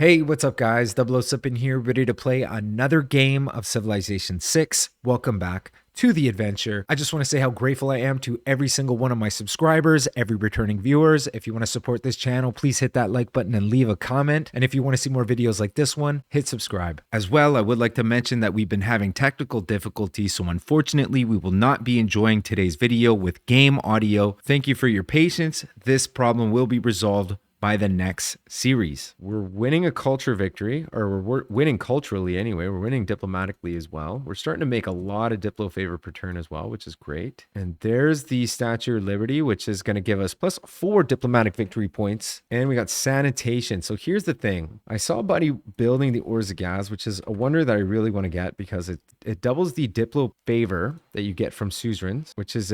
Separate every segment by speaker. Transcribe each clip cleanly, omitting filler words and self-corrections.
Speaker 1: Hey, what's up guys? Sub in here, ready to play another game of Civilization 6. Welcome back to the adventure. I just want to say how grateful I am to every single one of my subscribers, every returning viewers. If you want to support this channel, please hit that like button and leave a comment. And if you want to see more videos like this one, hit subscribe. As well, I would like to mention that we've been having technical difficulties, so unfortunately, we will not be enjoying today's video with game audio. Thank you for your patience. This problem will be resolved by the next series. We're winning a culture victory, or we're winning culturally anyway. We're winning diplomatically as well. We're starting to make a lot of diplo favor per turn as well, which is great. And there's the Statue of Liberty, which is going to give us plus 4 diplomatic victory points. And we got sanitation. So here's the thing. I saw a buddy building the Ores of Gas, which is a wonder that I really want to get because it doubles the diplo favor that you get from suzerains, which is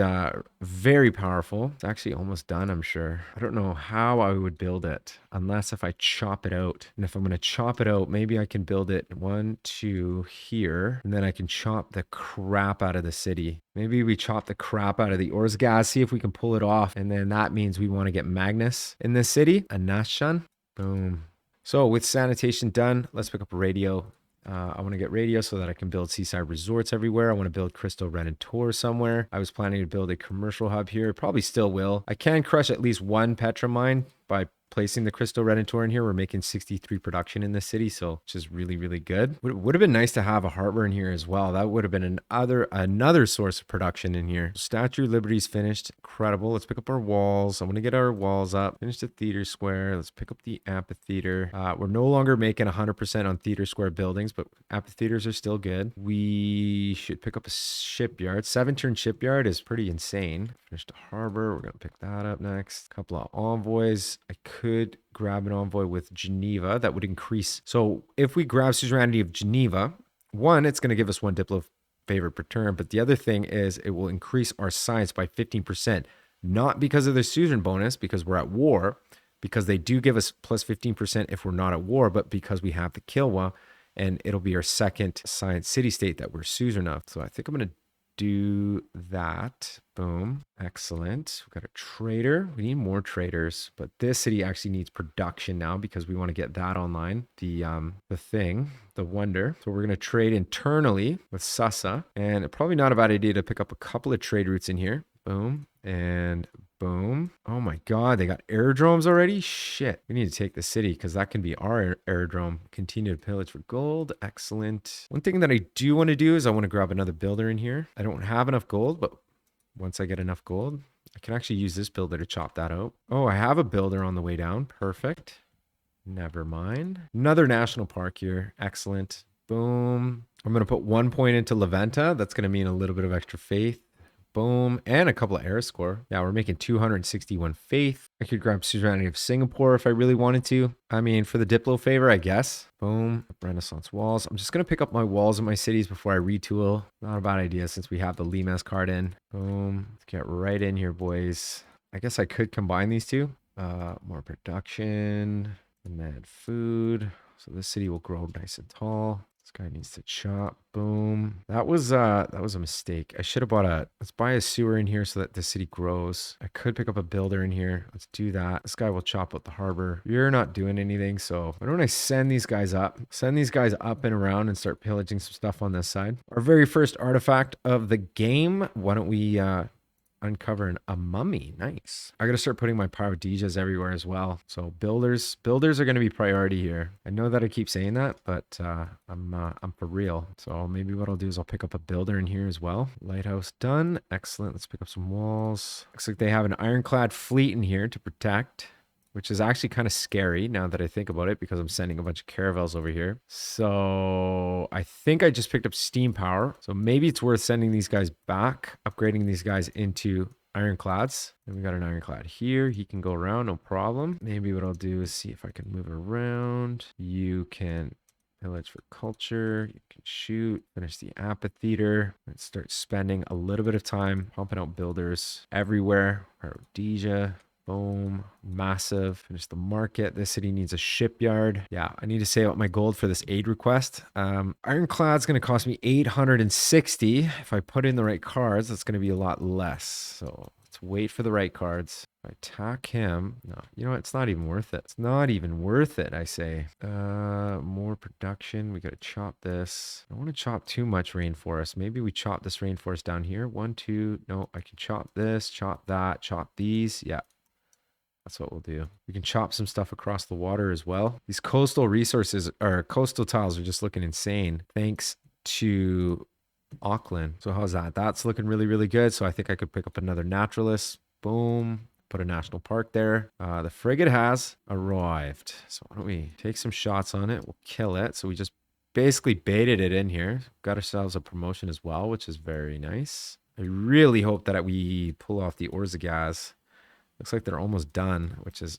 Speaker 1: very powerful. It's actually almost done, I'm sure. I don't know how I would build it unless if I chop it out. And if I'm going to chop it out, maybe I can build it 1, 2 here, and then I can chop the crap out of the city. Maybe we chop the crap out of the Ores Gas, see if we can pull it off. And then that means we want to get Magnus in this city. A Nashan. Boom. So with sanitation done, let's pick up a radio. I want to get radio so that I can build seaside resorts everywhere. I want to build Crystal Retool somewhere. I was planning to build a commercial hub here. Probably still will. I can crush at least one Petra mine by placing the Crystal Retool in here. We're making 63 production in this city, so which is really, really good. Would have been nice to have a harbor in here as well. That would have been another source of production in here. Statue of Liberty's finished. Incredible. Let's pick up our walls. I'm going to get our walls up. Finish the theater square. Let's pick up the amphitheater. We're no longer making 100% on theater square buildings, but amphitheaters are still good. We should pick up a shipyard. 7-turn shipyard is pretty insane. Finished a harbor. We're going to pick that up next. A couple of envoys. I could grab an envoy with Geneva. That would increase. So if we grab suzerainty of Geneva, one, it's going to give us 1 diplo favor per turn. But the other thing is it will increase our science by 15%. Not because of the suzerain bonus, because we're at war, because they do give us plus 15% if we're not at war, but because we have the Kilwa, and it'll be our second science city-state that we're suzerain of. So I think I'm going to do that. Boom. Excellent. We've got a trader. We need more traders, but this city actually needs production now because we want to get that online. The wonder. So we're going to trade internally with Sasa, and probably not a bad idea to pick up a couple of trade routes in here. Boom and boom. Oh my God, they got aerodromes already? Shit. We need to take the city because that can be our aerodrome. Continue to pillage for gold. Excellent. One thing that I do want to do is I want to grab another builder in here. I don't have enough gold, but once I get enough gold, I can actually use this builder to chop that out. Oh, I have a builder on the way down. Perfect. Never mind. Another national park here. Excellent. Boom. I'm going to put 1 point into Leventa. That's going to mean a little bit of extra faith. Boom. And a couple of air score. Yeah, we're making 261 faith. I could grab suzerainty of Singapore if I really wanted to. I mean, for the diplo favor, I guess. Boom. Renaissance walls. I'm just going to pick up my walls in my cities before I retool. Not a bad idea since we have the Limes card in. Boom. Let's get right in here, boys. I guess I could combine these two. More production. And then food. So this city will grow nice and tall. This guy needs to chop. Boom. That was a mistake. I should have bought let's buy a sewer in here so that the city grows. I could pick up a builder in here. Let's do that. This guy will chop out the harbor. You're not doing anything. So why don't I send these guys up? Send these guys up and around and start pillaging some stuff on this side. Our very first artifact of the game. Why don't we uncover a mummy? Nice. I gotta start putting my Paradijas everywhere as well. So builders are gonna be priority here. I know that I keep saying that, but I'm for real. So maybe what I'll do is I'll pick up a builder in here as well. Lighthouse done. Excellent. Let's pick up some walls. Looks like they have an ironclad fleet in here to protect, which is actually kind of scary now that I think about it because I'm sending a bunch of caravels over here. So I think I just picked up steam power. So maybe it's worth sending these guys back, upgrading these guys into ironclads. And we got an ironclad here. He can go around, no problem. Maybe what I'll do is see if I can move it around. You can pillage for culture. You can shoot. Finish the amphitheater. Let's start spending a little bit of time pumping out builders everywhere. Rhodesia. Boom. Massive. Finish the market. This city needs a shipyard. Yeah, I need to save up my gold for this aid request. Ironclad's going to cost me 860. If I put in the right cards, that's going to be a lot less. So let's wait for the right cards. I attack him. No, you know what? It's not even worth it. It's not even worth it, I say. More production. We got to chop this. I don't want to chop too much rainforest. Maybe we chop this rainforest down here. 1, 2. No, I can chop this, chop that, chop these. Yeah. That's what we'll do. We can chop some stuff across the water as well. These coastal resources or coastal tiles are just looking insane. Thanks to Auckland. So how's that? That's looking really, really good. So I think I could pick up another naturalist. Boom. Put a national park there. The frigate has arrived. So why don't we take some shots on it? We'll kill it. So we just basically baited it in here. Got ourselves a promotion as well, which is very nice. I really hope that we pull off the Orzagaz. Looks like they're almost done, which is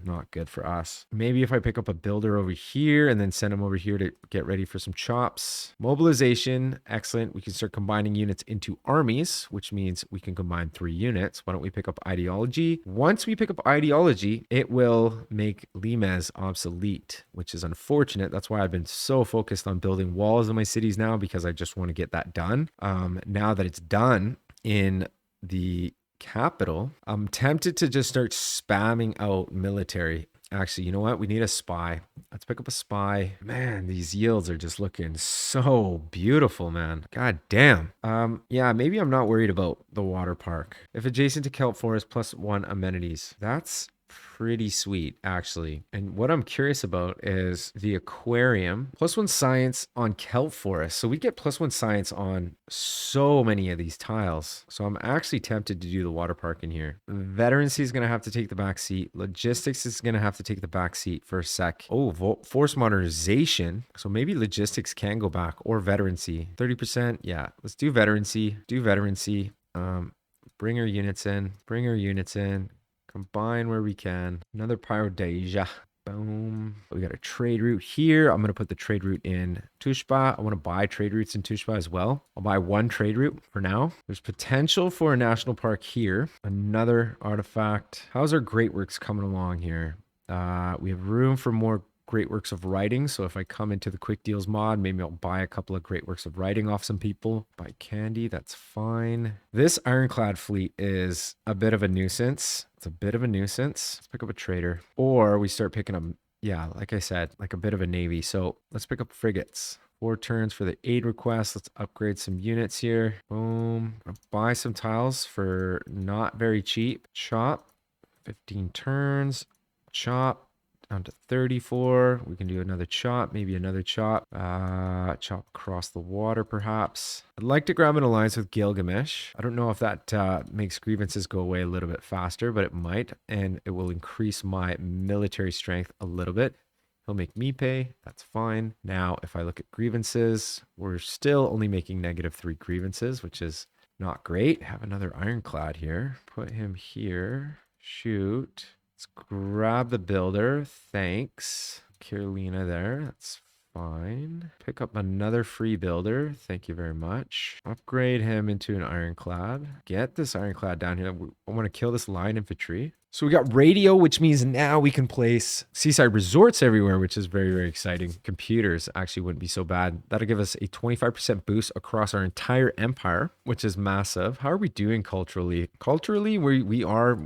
Speaker 1: not good for us. Maybe if I pick up a builder over here and then send them over here to get ready for some chops. Mobilization, excellent. We can start combining units into armies, which means we can combine 3 units. Why don't we pick up ideology? Once we pick up ideology, it will make Limes obsolete, which is unfortunate. That's why I've been so focused on building walls in my cities now, because I just want to get that done. Now that it's done in the capital, I'm tempted to just start spamming out military. Actually, you know what? We need a spy. Let's pick up a spy. Man, these yields are just looking so beautiful, man. God damn. Yeah, maybe I'm not worried about the water park. If adjacent to kelp forest, +1 amenities. That's pretty sweet, actually. And what I'm curious about is the aquarium. +1 science on kelp forest. So we get +1 science on so many of these tiles. So I'm actually tempted to do the water park in here. Veterancy is going to have to take the back seat. Logistics is going to have to take the back seat for a sec. Oh, force modernization. So maybe logistics can go back, or veterancy. 30%. Yeah, let's do veterancy. Do veterancy. Bring our units in. Bring our units in. Combine where we can. Another Pyrodeja. Boom. We got a trade route here. I'm going to put the trade route in Tushpa. I want to buy trade routes in Tushpa as well. I'll buy 1 trade route for now. There's potential for a national park here. Another artifact. How's our Great Works coming along here? We have room for more Great Works of Writing. So if I come into the Quick Deals mod, maybe I'll buy a couple of Great Works of Writing off some people. Buy candy. That's fine. This Ironclad fleet is a bit of a nuisance. It's a bit of a nuisance. Let's pick up a trader. Or we start picking up, yeah, like I said, like a bit of a navy. So let's pick up frigates. 4 turns for the aid request. Let's upgrade some units here. Boom. I'll buy some tiles for not very cheap. Chop. 15 turns. Chop. Down to 34. We can do another chop, maybe another chop. Chop across the water, perhaps. I'd like to grab an alliance with Gilgamesh. I don't know if that makes grievances go away a little bit faster, but it might, and it will increase my military strength a little bit. He'll make me pay. That's fine. Now, if I look at grievances, we're still only making -3 grievances, which is not great. Have another ironclad here. Put him here. Shoot. Let's grab the builder. Thanks. Carolina there. That's fine. Pick up another free builder. Thank you very much. Upgrade him into an ironclad. Get this ironclad down here. I want to kill this line infantry. So we got radio, which means now we can place seaside resorts everywhere, which is very, very exciting. Computers actually wouldn't be so bad. That'll give us a 25% boost across our entire empire, which is massive. How are we doing culturally? Culturally, we are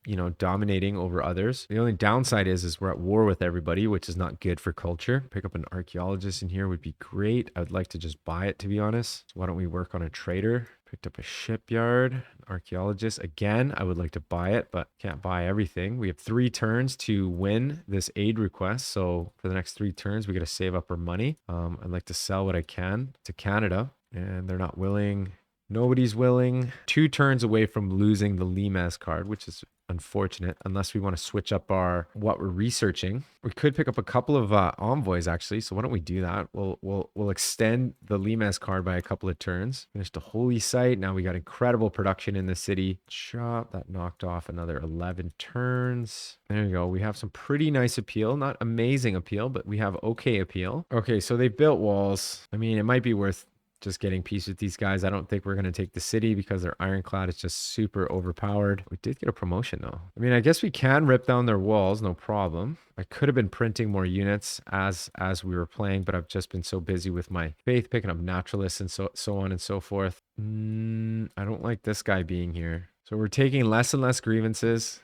Speaker 1: you know, dominating over others. The only downside is we're at war with everybody, which is not good for culture. Pick up an archaeologist in here would be great. I would like to just buy it, to be honest. So why don't we work on a trader? Picked up a shipyard, archaeologist. Again, I would like to buy it, but can't buy everything. We have 3 turns to win this aid request. So for the next 3 turns, we got to save up our money. I'd like to sell what I can to Canada, and they're not willing. Nobody's willing. 2 turns away from losing the Limes card, which is unfortunate, unless we want to switch up what we're researching. We could pick up a couple of envoys, actually. So why don't we do that? We'll extend the Limes card by a couple of turns. Finished the holy site. Now we got incredible production in the city. Chop. That knocked off another 11 turns. There you go. We have some pretty nice appeal. Not amazing appeal, but we have okay appeal. Okay, so they built walls. I mean, it might be worth just getting peace with these guys. I don't think we're going to take the city because their ironclad is just super overpowered. We did get a promotion though. I mean, I guess we can rip down their walls, no problem. I could have been printing more units as we were playing, but I've just been so busy with my faith, picking up naturalists and so on and so forth. I don't like this guy being here. So we're taking less and less grievances.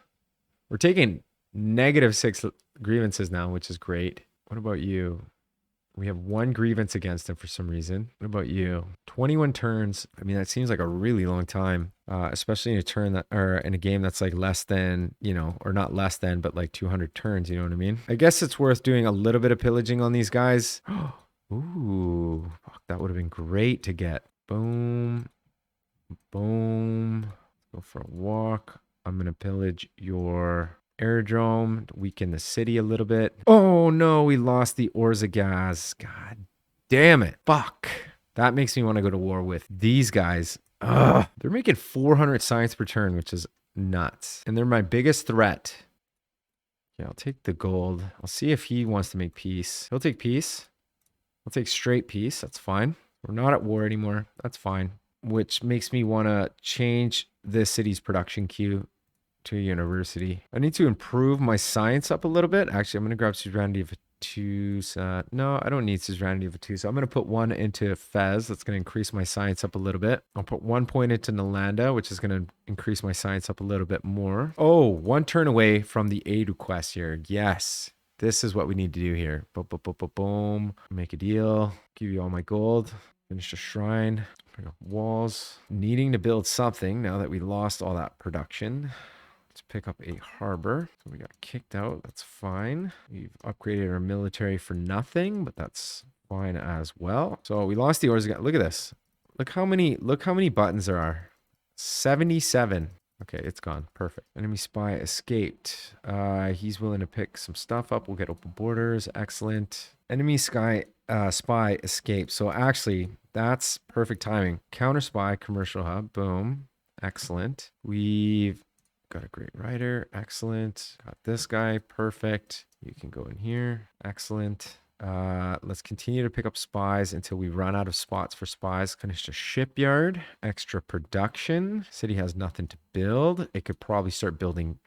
Speaker 1: We're taking -6 grievances now, which is great. What about you? We have 1 grievance against him for some reason. What about you? 21 turns. I mean, that seems like a really long time, especially in a turn that, or in a game that's like less than, you know, or not less than, but like 200 turns. You know what I mean? I guess it's worth doing a little bit of pillaging on these guys. Ooh, fuck, that would have been great to get. Boom, boom. Go for a walk. I'm gonna pillage your aerodrome, weaken the city a little bit. Oh no, we lost the Orzagaz. God damn it. Fuck. That makes me want to go to war with these guys. Ugh. They're making 400 science per turn, which is nuts. And they're my biggest threat. Yeah, I'll take the gold. I'll see if he wants to make peace. He'll take peace. I'll take straight peace. That's fine. We're not at war anymore. That's fine. Which makes me want to change this city's production queue to a university. I need to improve my science up a little bit. Actually, I'm going to grab suzerainty of a 2. No, I don't need suzerainty of a 2. So I'm going to put 1 into Fez. That's going to increase my science up a little bit. I'll put 1 point into Nalanda, which is going to increase my science up a little bit more. Oh, 1 turn away from the aid request here. Yes. This is what we need to do here. Boom, boom, boom, boom, boom. Make a deal. Give you all my gold. Finish the shrine. Bring up walls. Needing to build something now that we lost all that production. Let's pick up a harbor. So we got kicked out. That's fine. We've upgraded our military for nothing, but that's fine as well. So we lost the Orzagaz. Look at this. Look how many buttons there are. 77. Okay, it's gone. Perfect. Enemy spy escaped. He's willing to pick some stuff up. We'll get open borders. Excellent. Enemy spy escaped. So actually, that's perfect timing. Counter spy, commercial hub. Boom. Excellent. We've got a great writer. Excellent. Got this guy. Perfect. You can go in here. Excellent. Let's continue to pick up spies until we run out of spots for spies. Finish a shipyard. Extra production. City has nothing to build. It could probably start building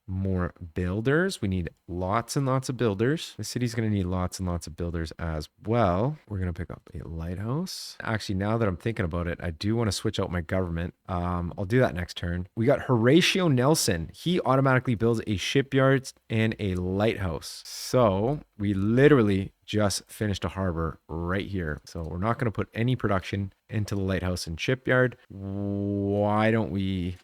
Speaker 1: more builders. We need lots and lots of builders. The city's going to need lots and lots of builders as well. We're going to pick up a lighthouse. Actually, now that I'm thinking about it, I do want to switch out my government. I'll do that next turn. We got Horatio Nelson. He automatically builds a shipyard and a lighthouse. So we literally just finished a harbor right here. So we're not going to put any production into the lighthouse and shipyard. Why don't we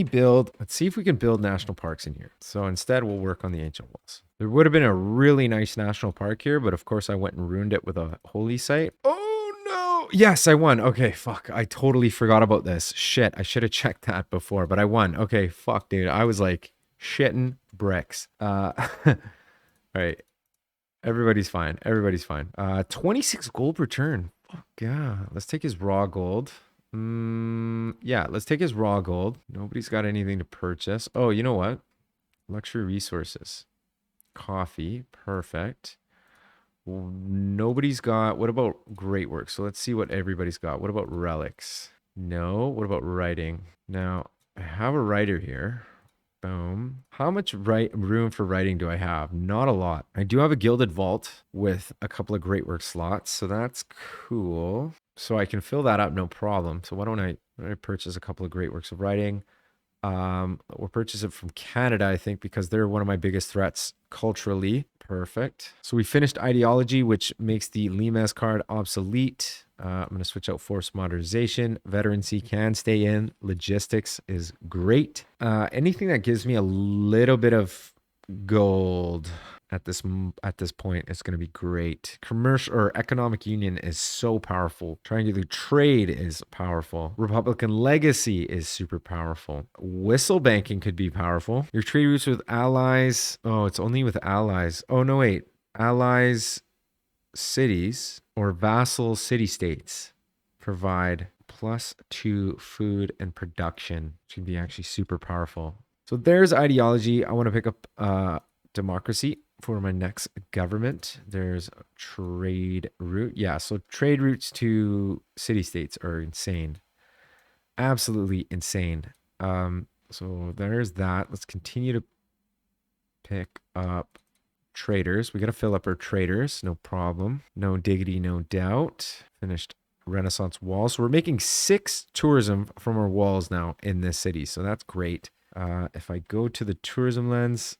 Speaker 1: build, let's see if we can build national parks in here. So instead we'll work on the ancient walls. There would have been a really nice national park here, but of course I went and ruined it with a holy site. Oh no. Yes, I won. Okay, fuck. I totally forgot about this. Shit, I should have checked that before, but I won. Okay, fuck, dude. I was like shitting bricks. All right. Everybody's fine. Everybody's fine. 26 gold per turn. Fuck yeah. Let's take his raw gold. Yeah, let's take his raw gold. Nobody's got anything to purchase. Oh, you know what? Luxury resources. Coffee. Perfect. Nobody's got... What about great work? So let's see what everybody's got. What about relics? No. What about writing? Now, I have a writer here. Boom. How much room for writing do I have? Not a lot. I do have a gilded vault with a couple of great work slots, so that's cool. So I can fill that up, no problem. So why don't I purchase a couple of great works of writing? We'll purchase it from Canada, I think, because they're one of my biggest threats culturally. Perfect. So we finished ideology, which makes the Limes card obsolete. I'm going to switch out force modernization. Veterancy can stay in. Logistics is great. Anything that gives me a little bit of gold at this point is going to be great. Commercial or economic union is so powerful. Triangular trade is powerful. Republican legacy is super powerful. Whistle banking could be powerful. Your trade routes with allies. Oh, it's only with allies. Oh, no, wait. Allies, cities, or vassal city-states provide +2 food and production, which can be actually super powerful. So there's ideology. I want to pick up democracy for my next government. There's trade route. Yeah, so trade routes to city-states are insane. Absolutely insane. So there's that. Let's continue to pick up traders. We got to fill up our traders. No problem. No diggity, no doubt. Finished Renaissance walls. So we're making 6 tourism from our walls now in this city. So that's great. If I go to the tourism lens,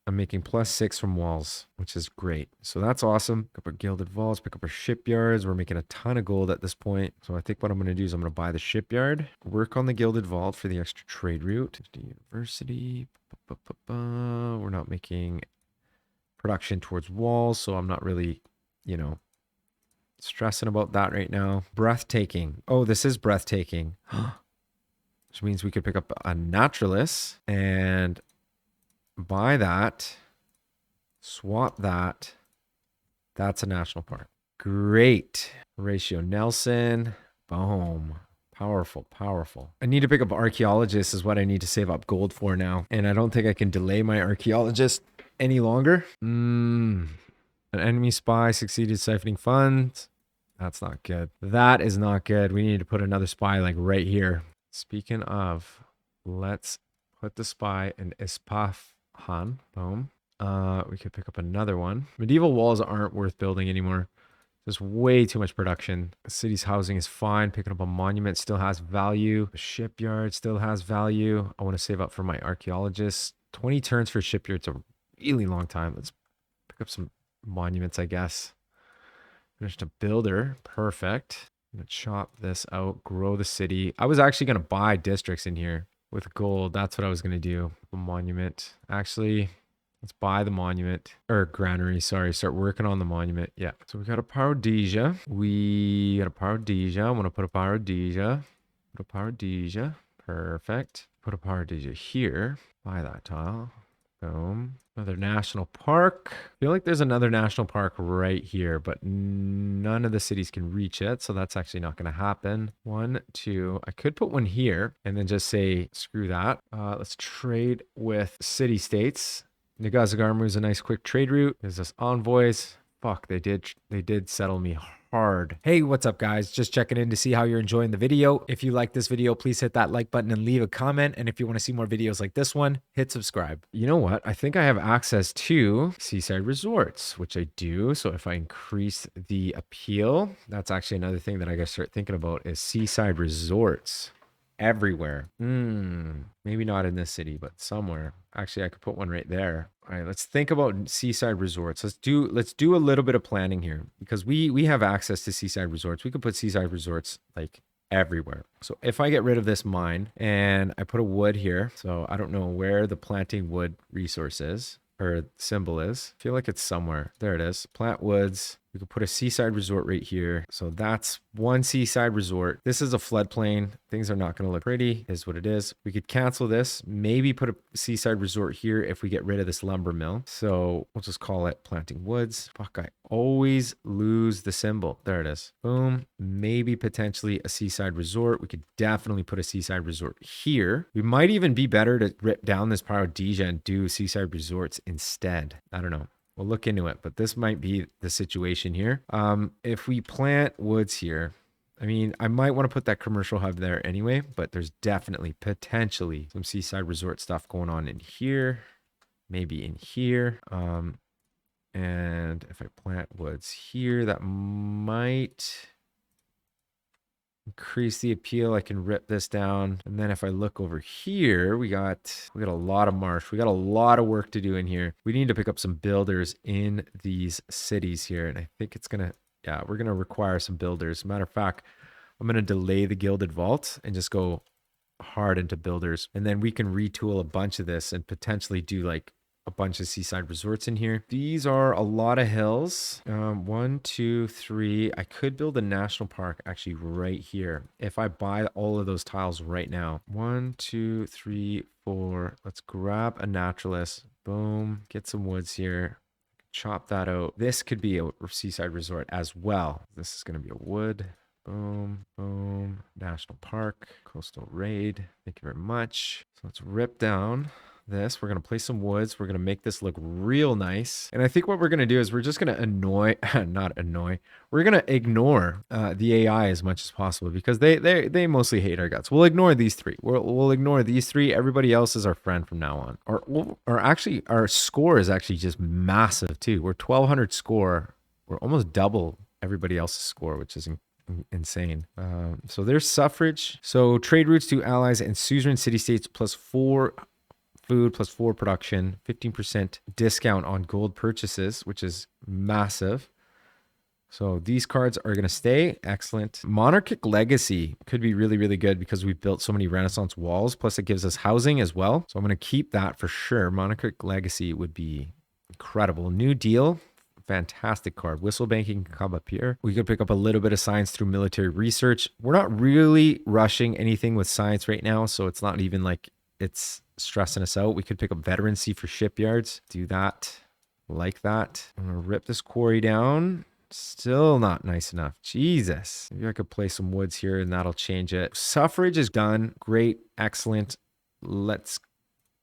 Speaker 1: I'm making +6 from walls, which is great. So that's awesome. Pick up our gilded vaults, pick up our shipyards. We're making a ton of gold at this point. So I think what I'm going to do is I'm going to buy the shipyard, work on the gilded vault for the extra trade route. University. We're not making production towards walls, so I'm not really, stressing about that right now. Breathtaking. Oh, this is breathtaking. Which means we could pick up a naturalist and buy that, swap that. That's a national park. Great. Ratio Nelson. Boom. Powerful, powerful. I need to pick up archaeologists is what I need to save up gold for now. And I don't think I can delay my archaeologist any longer. An enemy spy succeeded siphoning funds. That's not good. That is not good. We need to put another spy like right here. Speaking of, let's put the spy in Ispahan. Boom. We could pick up another one. Medieval walls aren't worth building anymore. There's way too much production. The city's housing is fine. Picking up a monument still has value. A shipyard still has value. I want to save up for my archaeologists. 20 turns for shipyard's a really long time. Let's pick up some monuments, I guess. Finished a builder. Perfect. I'm going to chop this out, grow the city. I was actually going to buy districts in here with gold. That's what I was going to do. A monument. Actually, let's buy the monument. Or granary, sorry. Start working on the monument. Yeah. So we got a Parodisia. We got a Parodisia. I want to put a Parodisia. Put a Parodisia. Perfect. Put a Parodisia here. Buy that tile. Boom. Another national park. I feel like there's another national park right here, but none of the cities can reach it. So that's actually not going to happen. 1, 2. I could put one here and then just say, screw that. Let's trade with city-states. Nagasagarmu is a nice quick trade route. There's this envoys. Fuck, they did settle me hard. Hey, what's up guys? Just checking in to see how you're enjoying the video. If you like this video, please hit that like button and leave a comment. And if you want to see more videos like this one, hit subscribe. You know what? I think I have access to seaside resorts, which I do. So if I increase the appeal, that's actually another thing that I gotta start thinking about is seaside resorts. Everywhere. Maybe not in this city, but somewhere. Actually, I could put one right there. All right, let's think about seaside resorts. Let's do a little bit of planning here because we have access to seaside resorts. We could put seaside resorts like everywhere. So if I get rid of this mine and I put a wood here, so I don't know where the planting wood resource is or symbol is. I feel like it's somewhere. There it is. Plant woods. We could put a seaside resort right here. So that's one seaside resort. This is a floodplain. Things are not going to look pretty, is what it is. We could cancel this, maybe put a seaside resort here if we get rid of this lumber mill. So we'll just call it planting woods. Fuck, I always lose the symbol. There it is. Boom. Maybe potentially a seaside resort. We could definitely put a seaside resort here. We might even be better to rip down this Parodisia and do seaside resorts instead. I don't know. We'll look into it, but this might be the situation here. If we plant woods here, I mean, I might want to put that commercial hub there anyway, but there's definitely potentially some seaside resort stuff going on in here, maybe in here. And if I plant woods here, that might increase the appeal. I can rip this down. And then if I look over here, we got a lot of marsh. We got a lot of work to do in here. We need to pick up some builders in these cities here. And I think it's going to, yeah, we're going to require some builders. Matter of fact, I'm going to delay the gilded vault and just go hard into builders. And then we can retool a bunch of this and potentially do like a bunch of seaside resorts in here. These are a lot of hills. 1, 2, 3. I could build a national park actually right here if I buy all of those tiles right now. 1, 2, 3, 4. Let's grab a naturalist. Boom. Get some woods here. Chop that out. This could be a seaside resort as well. This is going to be a wood. Boom, boom. National park, coastal raid. Thank you very much. So let's rip down this. We're going to place some woods. We're going to make this look real nice. And I think what we're going to do is we're just going to not annoy. We're going to ignore the AI as much as possible because they mostly hate our guts. We'll ignore these three. We'll ignore these three. Everybody else is our friend from now on. Or actually, our score is actually just massive too. We're 1200 score. We're almost double everybody else's score, which is insane. So there's suffrage. So trade routes to allies and suzerain city-states plus 4 food plus 4 production, 15% discount on gold purchases, which is massive. So these cards are going to stay. Excellent. Monarchic Legacy could be really, really good because we've built so many Renaissance walls. Plus it gives us housing as well. So I'm going to keep that for sure. Monarchic Legacy would be incredible. New Deal. Fantastic card. Whistle banking can come up here. We could pick up a little bit of science through military research. We're not really rushing anything with science right now. So it's not even like it's stressing us out. We could pick up veterancy for shipyards. Do that like that. I'm going to rip this quarry down. Still not nice enough. Jesus. Maybe I could play some woods here and that'll change it. Suffrage is done. Great. Excellent. Let's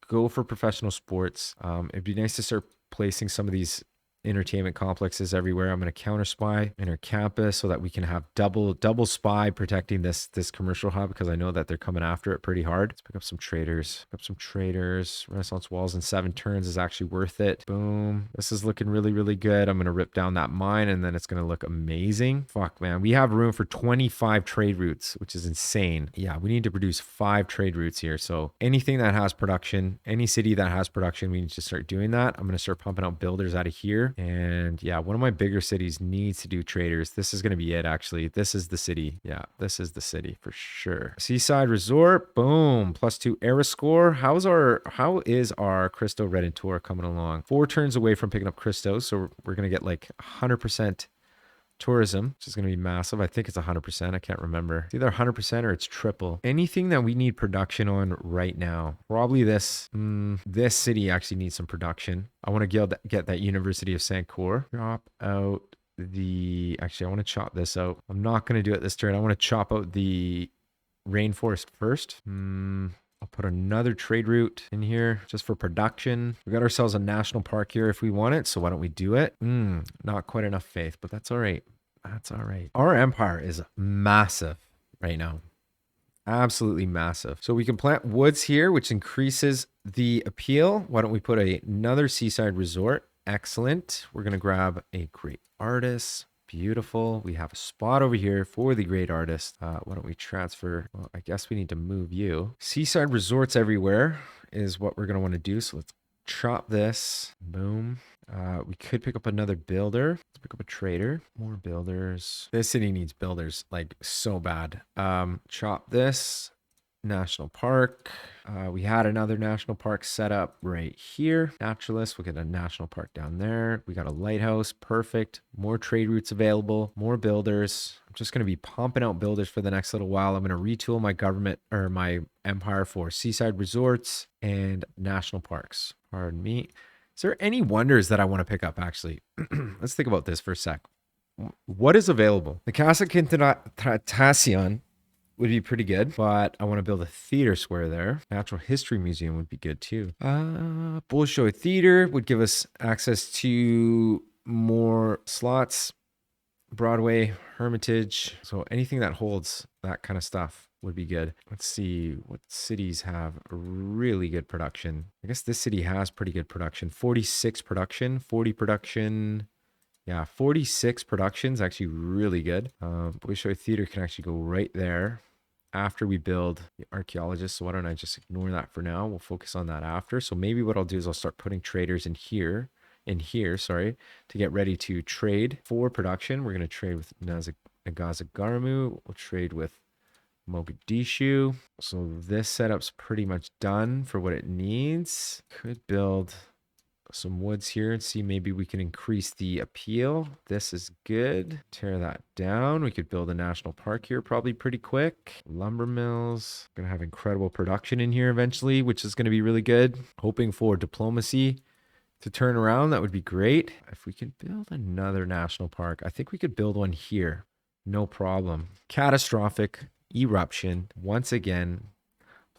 Speaker 1: go for professional sports. It'd be nice to start placing some of these entertainment complexes everywhere. I'm going to counter spy inner campus so that we can have double spy protecting this commercial hub, because I know that they're coming after it pretty hard. Let's pick up some traders. Pick up some traders. Renaissance walls in 7 turns is actually worth it. Boom. This is looking really, really good. I'm going to rip down that mine and then it's going to look amazing. Fuck, man. We have room for 25 trade routes, which is insane. Yeah, we need to produce 5 trade routes here. So anything that has production, any city that has production, we need to start doing that. I'm going to start pumping out builders out of here. And yeah, one of my bigger cities needs to do traders. This is going to be it, actually. This is the city. Yeah, this is the city for sure. Seaside Resort. Boom. +2 era score. How is our Christo Redentor coming along? 4 turns away from picking up Christo. So we're going to get like 100% tourism, which is going to be massive. I think it's 100%. I can't remember. It's either 100% or it's triple. Anything that we need production on right now, probably this. This city actually needs some production. I want to get that University of Sankor. Chop out actually, I want to chop this out. I'm not going to do it this turn. I want to chop out the rainforest first. I'll put another trade route in here just for production. We got ourselves a national park here if we want it. So why don't we do it? Not quite enough faith, but that's all right. That's all right. Our empire is massive right now. Absolutely massive. So we can plant woods here, which increases the appeal. Why don't we put another seaside resort? Excellent. We're going to grab a great artist. Beautiful. We have a spot over here for the great artist. Why don't we transfer? Well, I guess we need to move you. Seaside resorts everywhere is what we're going to want to do. So let's chop this. Boom. We could pick up another builder. Let's pick up a trader. More builders. This city needs builders like so bad. Chop this. National park. We had another national park set up right here. Naturalist, we'll get a national park down there. We got a lighthouse. Perfect. More trade routes available. More builders. I'm just going to be pumping out builders for the next little while. I'm going to retool my government or my empire for seaside resorts and national parks. Pardon me. Is there any wonders that I want to pick up, actually? Let's think about this for a sec. What is available? The Casa Quintratacion would be pretty good, but I want to build a theater square there. Natural History Museum would be good too. Bolshoi Theater would give us access to more slots. Broadway, Hermitage. So anything that holds that kind of stuff would be good. Let's see what cities have really good production. I guess this city has pretty good production. 46 production, 40 production. Yeah, 46 production is actually really good. Bolshoi Theater can actually go right there after we build the archaeologist. So why don't I just ignore that for now? We'll focus on that after. So maybe what I'll do is I'll start putting traders in here, to get ready to trade for production. We're going to trade with Nagazagarmu. We'll trade with Mogadishu. So this setup's pretty much done for what it needs. Could build some woods here and see maybe we can increase the appeal. This is good. Tear that down. We could build a national park here probably pretty quick. Lumber mills. Gonna have incredible production in here eventually, which is gonna be really good. Hoping for diplomacy to turn around. That would be great. If we could build another national park, I think we could build one here. No problem. Catastrophic eruption once again.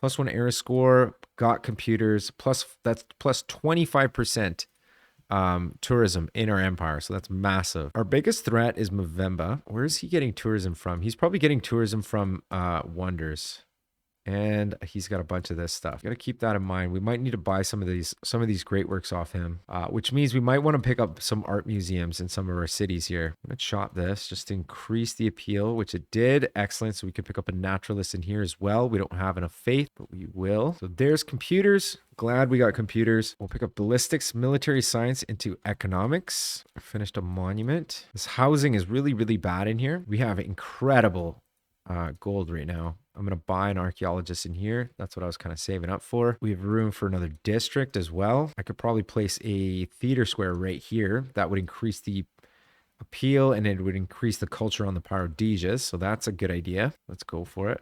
Speaker 1: +1 era score, got computers, that's plus 25% tourism in our empire. So that's massive. Our biggest threat is Movemba. Where is he getting tourism from? He's probably getting tourism from Wonders And he's got a bunch of this stuff. Got to keep that in mind. We might need to buy some of these great works off him, which means we might want to pick up some art museums in some of our cities here. I'm gonna chop this just to increase the appeal, which it did. Excellent. So we can pick up a naturalist in here as well. We don't have enough faith, but we will. So there's computers. Glad we got computers. We'll pick up ballistics, military science into economics. I finished a monument. This housing is really, really bad in here. We have incredible gold right now. I'm going to buy an archaeologist in here. That's what I was kind of saving up for. We have room for another district as well. I could probably place a theater square right here. That would increase the appeal and it would increase the culture on the Parodisias. So that's a good idea. Let's go for it.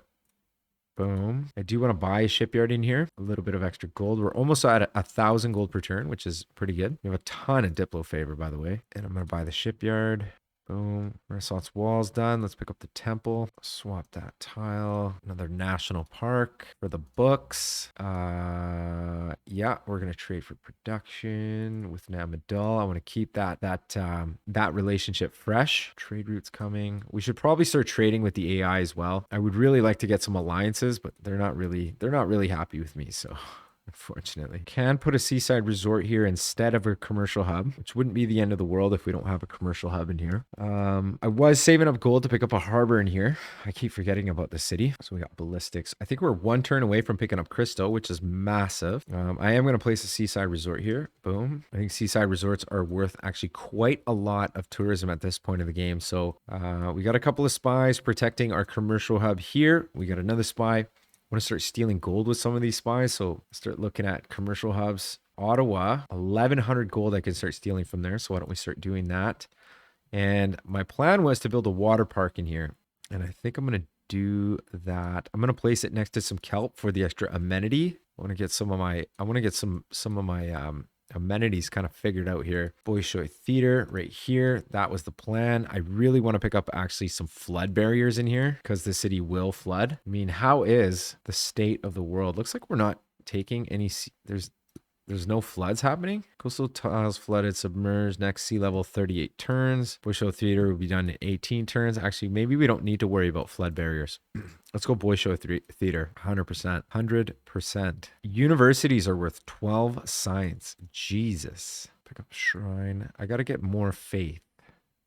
Speaker 1: Boom. I do want to buy a shipyard in here. A little bit of extra gold. We're almost at 1,000 gold per turn, which is pretty good. We have a ton of Diplo favor, by the way. And I'm going to buy the shipyard. Boom. Renaissance walls done. Let's pick up the temple. Swap that tile. Another national park for the books. Yeah, we're gonna trade for production with Namadal. I want to keep that relationship fresh. Trade routes coming. We should probably start trading with the AI as well. I would really like to get some alliances, but they're not really happy with me. So. Unfortunately, can put a seaside resort here instead of a commercial hub, which wouldn't be the end of the world if we don't have a commercial hub in here. I was saving up gold to pick up a harbor in here. I keep forgetting about the city. So we got ballistics. I think we're one turn away from picking up Crystal, which is massive. I am going to place a seaside resort here. Boom. I think seaside resorts are worth actually quite a lot of tourism at this point of the game. So we got a couple of spies protecting our commercial hub here. We got another spy. I want to start stealing gold with some of these spies. So start looking at commercial hubs. Ottawa, 1,100 gold I can start stealing from there. So why don't we start doing that? And my plan was to build a water park in here. And I think I'm going to do that. I'm going to place it next to some kelp for the extra amenity. I want to get some of my amenities kind of figured out here. Bolshoi Theater right here. That was the plan. I really want to pick up actually some flood barriers in here because the city will flood. I mean, how is the state of the world? Looks like we're not taking any, there's no floods happening. Coastal tiles flooded, submerged, next sea level 38 turns. Bolshoi Theater will be done in 18 turns. Actually, maybe we don't need to worry about flood barriers. Let's go Bolshoi Theater, 100%. 100%. Universities are worth 12 science. Jesus. Pick up Shrine. I got to get more faith.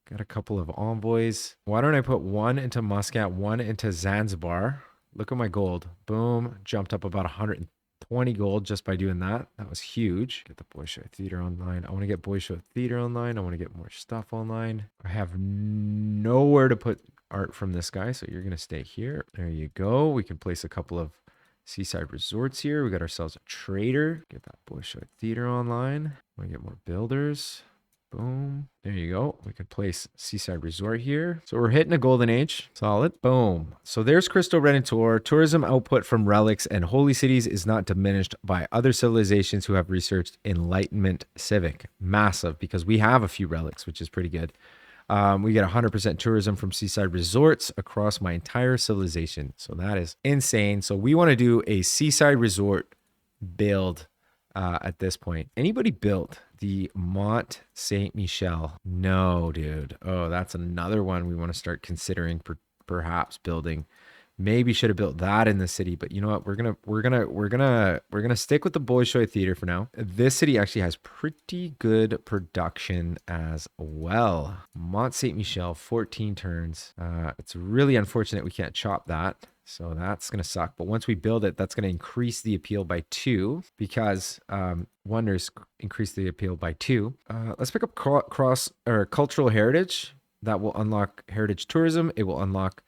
Speaker 1: Got a couple of envoys. Why don't I put one into Muscat, one into Zanzibar? Look at my gold. Boom. Jumped up about 120 gold just by doing that. That was huge. Get the Bolshoi Theater online. I want to get Bolshoi Theater online. I want to get more stuff online. I have nowhere to put art from this guy, so you're going to stay here. There you go. We can place a couple of seaside resorts here. We got ourselves a trader. Get that Bolshoi Theater online. I want to get more builders. Boom. There you go. We could place seaside resort here. So we're hitting a golden age. Solid. Boom. So there's Crystal Retool. Tourism output from relics and holy cities is not diminished by other civilizations who have researched Enlightenment Civic. Massive, because we have a few relics, which is pretty good. We get 100% tourism from seaside resorts across my entire civilization. So that is insane. So we want to do a seaside resort build at this point. Anybody built the Mont Saint Michel? No, dude. Oh, that's another one we want to start considering perhaps building. Maybe should have built that in the city, but you know what? We're gonna stick with the Bolshoi Theater for now. This city actually has pretty good production as well. Mont Saint Michel, 14 turns. It's really unfortunate we can't chop that. So that's going to suck. But once we build it, that's going to increase the appeal by 2 because wonders increase the appeal by 2. Let's pick up cultural heritage. That will unlock heritage tourism. It will unlock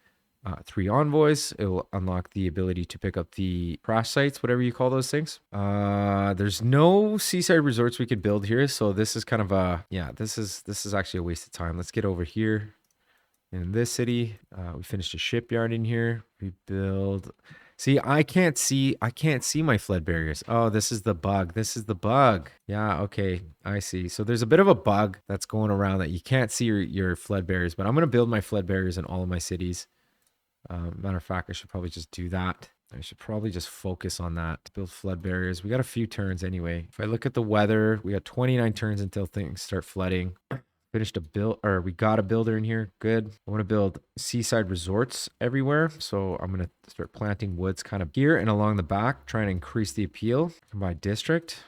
Speaker 1: 3 envoys. It will unlock the ability to pick up the crash sites, whatever you call those things. There's no seaside resorts we could build here. So this is kind of this is actually a waste of time. Let's get over here. In this city, we finished a shipyard in here. We build. See, I can't see my flood barriers. Oh, this is the bug. This is the bug. Yeah, okay, I see. So there's a bit of a bug that's going around that you can't see your flood barriers. But I'm gonna build my flood barriers in all of my cities. Matter of fact, I should probably just do that. I should probably just focus on that to build flood barriers. We got a few turns anyway. If I look at the weather, we got 29 turns until things start flooding. Finished a build, or we got a builder in here. Good. I want to build seaside resorts everywhere. So I'm going to start planting woods kind of here and along the back, trying to increase the appeal. By district,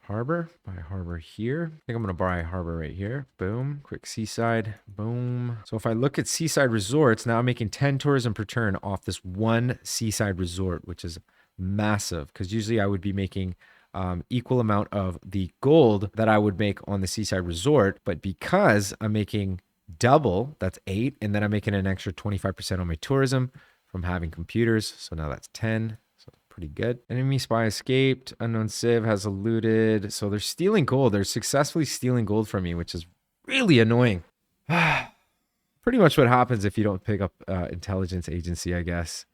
Speaker 1: harbor, buy harbor here. I think I'm going to buy harbor right here. Boom. Quick seaside. Boom. So if I look at seaside resorts, now I'm making 10 tourism per turn off this one seaside resort, which is massive, because usually I would be making equal amount of the gold that I would make on the seaside resort. But because I'm making double, that's 8. And then I'm making an extra 25% on my tourism from having computers. So now that's 10. So pretty good. Enemy spy escaped. Unknown Civ has eluded. So they're stealing gold. They're successfully stealing gold from me, which is really annoying. Pretty much what happens if you don't pick up intelligence agency, I guess.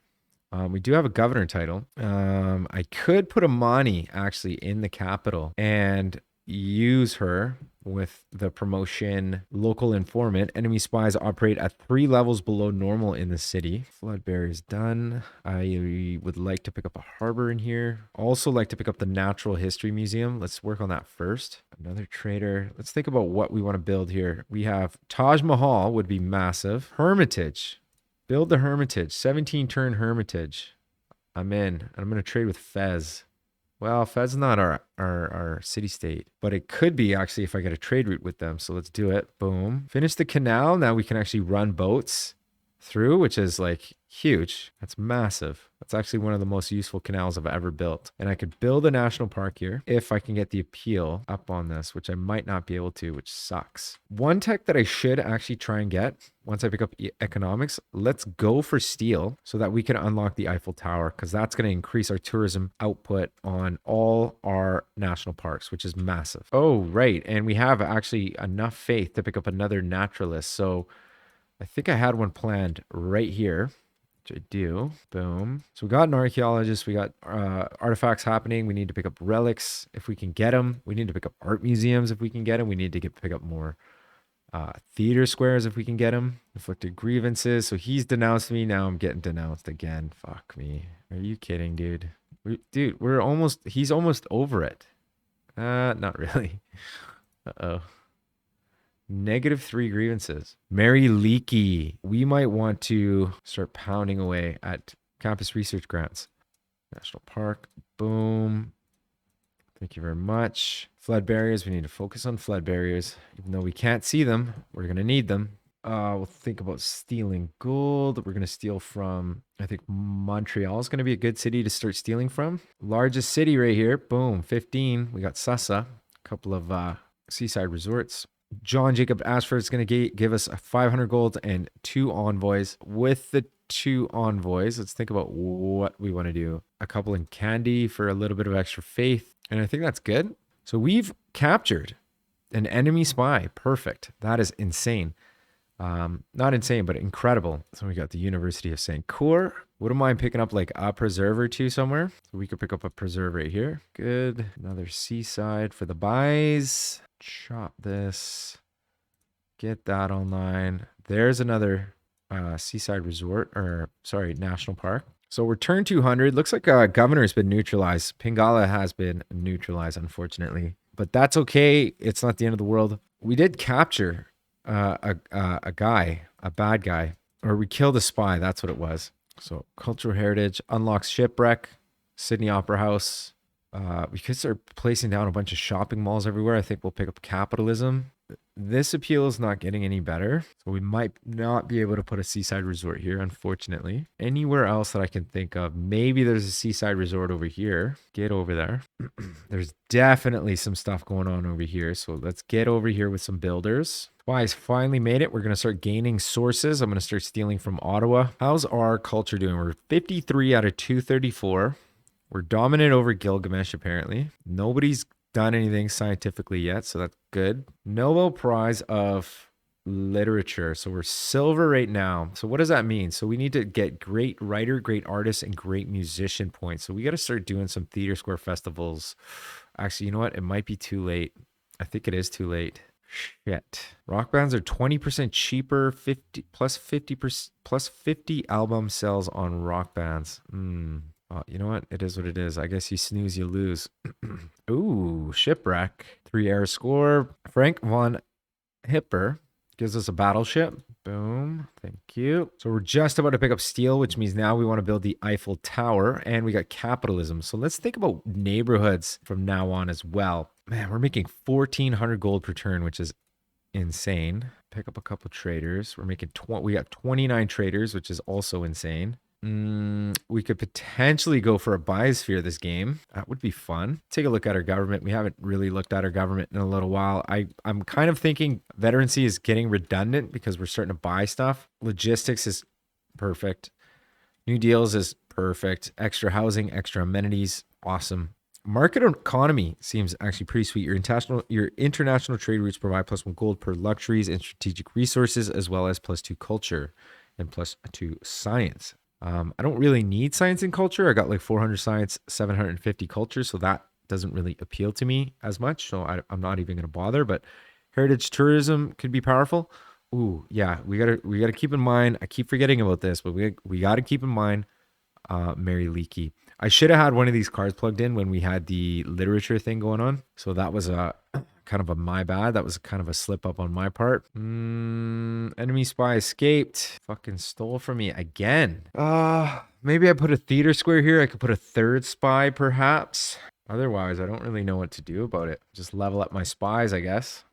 Speaker 1: We do have a governor title. I could put Amani actually in the capital and use her with the promotion local informant. Enemy spies operate at 3 levels below normal in the city. Flood barrier is done. I would like to pick up a harbor in here. Also like to pick up the Natural History Museum. Let's work on that first. Another trader. Let's think about what we want to build here. We have Taj Mahal would be massive. Hermitage. Build the Hermitage, 17 turn Hermitage. I'm in. I'm going to trade with Fez. Well, Fez is not our city state, but it could be actually if I get a trade route with them. So let's do it. Boom. Finish the canal. Now we can actually run boats through, which is like huge. That's massive. That's actually one of the most useful canals I've ever built. And I could build a national park here if I can get the appeal up on this, which I might not be able to, which sucks. One tech that I should actually try and get once I pick up economics, let's go for steel so that we can unlock the Eiffel Tower, because that's going to increase our tourism output on all our national parks, which is massive. Oh, right. And we have actually enough faith to pick up another naturalist. So I think I had one planned right here, which I do. Boom. So we got an archaeologist. We got artifacts happening. We need to pick up relics if we can get them. We need to pick up art museums if we can get them. We need to pick up more theater squares if we can get them. Inflicted grievances. So he's denounced me. Now I'm getting denounced again. Fuck me. Are you kidding, dude? Dude, he's almost over it. Not really. Uh-oh. -3 grievances. Mary Leakey. We might want to start pounding away at campus research grants. National Park. Boom. Thank you very much. Flood barriers. We need to focus on flood barriers. Even though we can't see them, we're going to need them. We'll think about stealing gold. We're going to steal from, I think Montreal is going to be a good city to start stealing from. Largest city right here. Boom. 15. We got Sussa. A couple of seaside resorts. John Jacob Ashford is going to give us 500 gold and 2 envoys. With the 2 envoys, let's think about what we want to do. A couple in Candy for a little bit of extra faith. And I think that's good. So we've captured an enemy spy. Perfect. That is insane. Not insane, but incredible. So we got the University of St. Cour. Wouldn't mind picking up like a preserve or 2 somewhere. So we could pick up a preserve right here. Good. Another seaside for the buys. Chop this. Get that online. There's another seaside resort, or sorry, national park. So we're turn 200. Looks like governor has been neutralized. Pingala has been neutralized, unfortunately. But that's okay. It's not the end of the world. We did capture a guy, a bad guy, or we killed a spy. That's what it was. So cultural heritage, unlocks shipwreck, Sydney Opera House. We could start placing down a bunch of shopping malls everywhere. I think we'll pick up capitalism. This appeal is not getting any better. So we might not be able to put a seaside resort here, unfortunately. Anywhere else that I can think of. Maybe there's a seaside resort over here. Get over there. There's definitely some stuff going on over here. So let's get over here with some builders. Spies finally made it. We're going to start gaining sources. I'm going to start stealing from Ottawa. How's our culture doing? We're 53 out of 234. We're dominant over Gilgamesh, apparently. Nobody's done anything scientifically yet, so that's good. Nobel Prize of Literature. So we're silver right now. So what does that mean? So we need to get great writer, great artist, and great musician points. So we got to start doing some theater square festivals. Actually, you know what? It might be too late. I think it is too late. Shit. Rock bands are 20% cheaper, 50 album sales on rock bands. You know what? It is what it is. I guess you snooze, you lose. Ooh, shipwreck. 3 air score. Frank von Hipper gives us a battleship. Boom. Thank you. So we're just about to pick up steel, which means now we want to build the Eiffel Tower, and we got capitalism. So let's think about neighborhoods from now on as well. Man, we're making 1,400 gold per turn, which is insane. Pick up a couple traders. We're making we got 29 traders, which is also insane. We could potentially go for a biosphere this game. That would be fun. Take a look at our government. We haven't really looked at our government in a little while. I'm kind of thinking veterancy is getting redundant because we're starting to buy stuff. Logistics is perfect. New deals is perfect. Extra housing, extra amenities, awesome. Market economy seems actually pretty sweet. Your international trade routes provide +1 gold per luxuries and strategic resources, as well as +2 culture and +2 science. I don't really need science and culture. I got like 400 science, 750 culture, so that doesn't really appeal to me as much. So I'm not even going to bother. But heritage tourism could be powerful. Ooh, yeah, we gotta keep in mind. I keep forgetting about this, but we gotta keep in mind. Mary Leakey. I should have had one of these cards plugged in when we had the literature thing going on. So that was a kind of a my bad. That was kind of a slip up on my part. Enemy spy escaped. Fucking stole from me again. Maybe I put a theater square here. I could put a third spy perhaps. Otherwise, I don't really know what to do about it. Just level up my spies, I guess.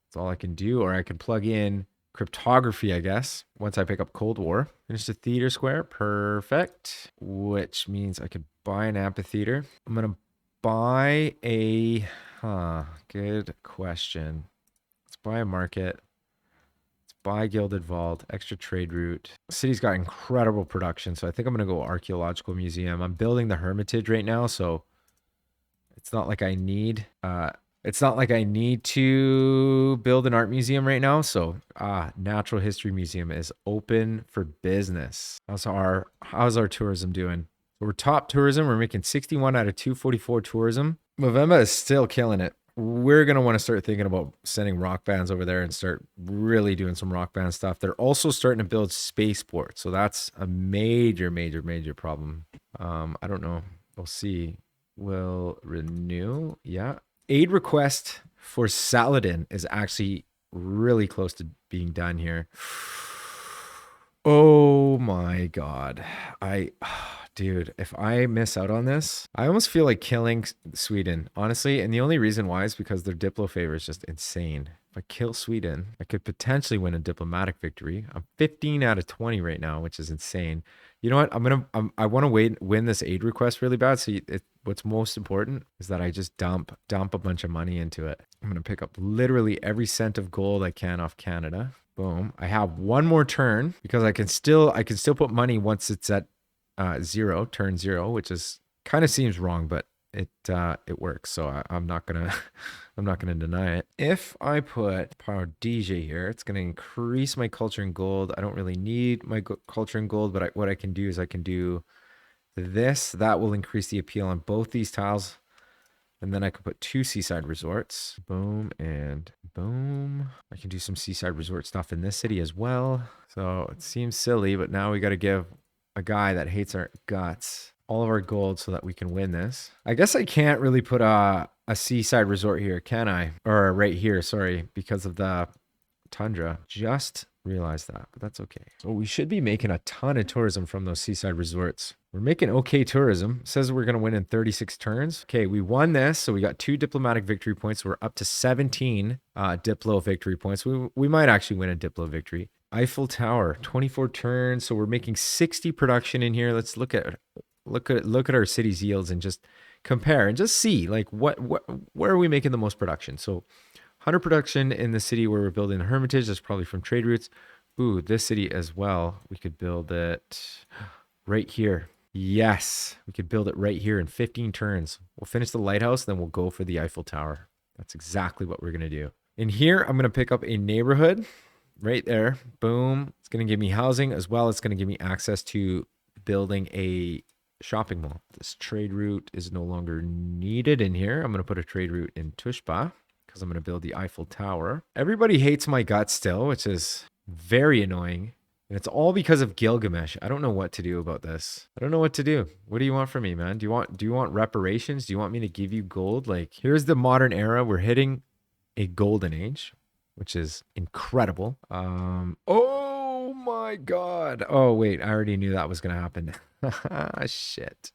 Speaker 1: That's all I can do. Or I can plug in cryptography, I guess, once I pick up Cold War. Finish the theater square. Perfect. Which means I could buy an amphitheater. I'm going to buy a... good question. Let's buy a market. Let's buy Gilded Vault. Extra trade route. The city's got incredible production, so I think I'm going to go Archaeological Museum. I'm building the Hermitage right now, so it's not like I need... It's not like I need to build an art museum right now. So, Natural History Museum is open for business. How's our tourism doing? So we're top tourism. We're making 61 out of 244 tourism. Movember is still killing it. We're going to want to start thinking about sending rock bands over there and start really doing some rock band stuff. They're also starting to build spaceports. So that's a major, major, major problem. I don't know. We'll see. We'll renew. Yeah. Aid request for Saladin is actually really close to being done here. Oh my God. Dude, if I miss out on this, I almost feel like killing Sweden, honestly. And the only reason why is because their Diplo favor is just insane. If I kill Sweden, I could potentially win a diplomatic victory. I'm 15 out of 20 right now, which is insane. You know what? I want to win this aid request really bad. So what's most important is that I just dump a bunch of money into it. I'm going to pick up literally every cent of gold I can off Canada. Boom. I have one more turn because I can still put money once it's at turn zero, which is kind of seems wrong, but it works. So I'm not gonna deny it. If I put Power DJ here, it's gonna increase my culture in gold. I don't really need my culture in gold, but what I can do is I can do this. That will increase the appeal on both these tiles. And then I could put 2 seaside resorts. Boom and boom. I can do some seaside resort stuff in this city as well. So it seems silly, but now we got to give a guy that hates our guts all of our gold so that we can win this. I guess I can't really put a seaside resort here, can I? Or right here, sorry, because of the tundra. Just realized that, but that's okay. So we should be making a ton of tourism from those seaside resorts. We're making okay tourism. It says we're going to win in 36 turns. Okay, we won this, so we got 2 diplomatic victory points. So we're up to 17 Diplo victory points. We might actually win a Diplo victory. Eiffel Tower, 24 turns, so we're making 60 production in here. Let's look at our city's yields and just compare and just see like where are we making the most production. So 100 production in the city where we're building the Hermitage. That's probably from trade routes. Ooh, this city as well. We could build it right here. Yes, we could build it right here in 15 turns. We'll finish the lighthouse, then we'll go for the Eiffel Tower. That's exactly what we're going to do. In here, I'm going to pick up a neighborhood right there. Boom. It's going to give me housing as well. It's going to give me access to building a shopping mall. This trade route is no longer needed in here. I'm going to put a trade route in Tushpa because I'm going to build the Eiffel Tower. Everybody hates my guts still, which is very annoying. And it's all because of Gilgamesh. I don't know what to do about this. I don't know what to do. What do you want from me, man? Do you want reparations? Do you want me to give you gold? Like, here's the modern era. We're hitting a golden age. which is incredible. Oh my God. Oh, wait, I already knew that was going to happen. Shit.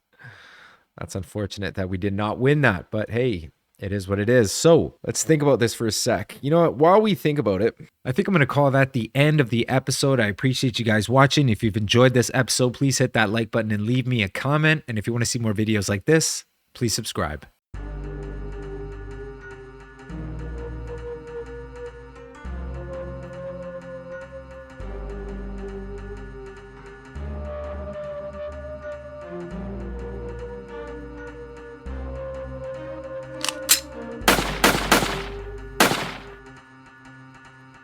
Speaker 1: That's unfortunate that we did not win that, but hey, it is what it is. So let's think about this for a sec. You know what? While we think about it, I think I'm going to call that the end of the episode. I appreciate you guys watching. If you've enjoyed this episode, please hit that like button and leave me a comment. And if you want to see more videos like this, please subscribe.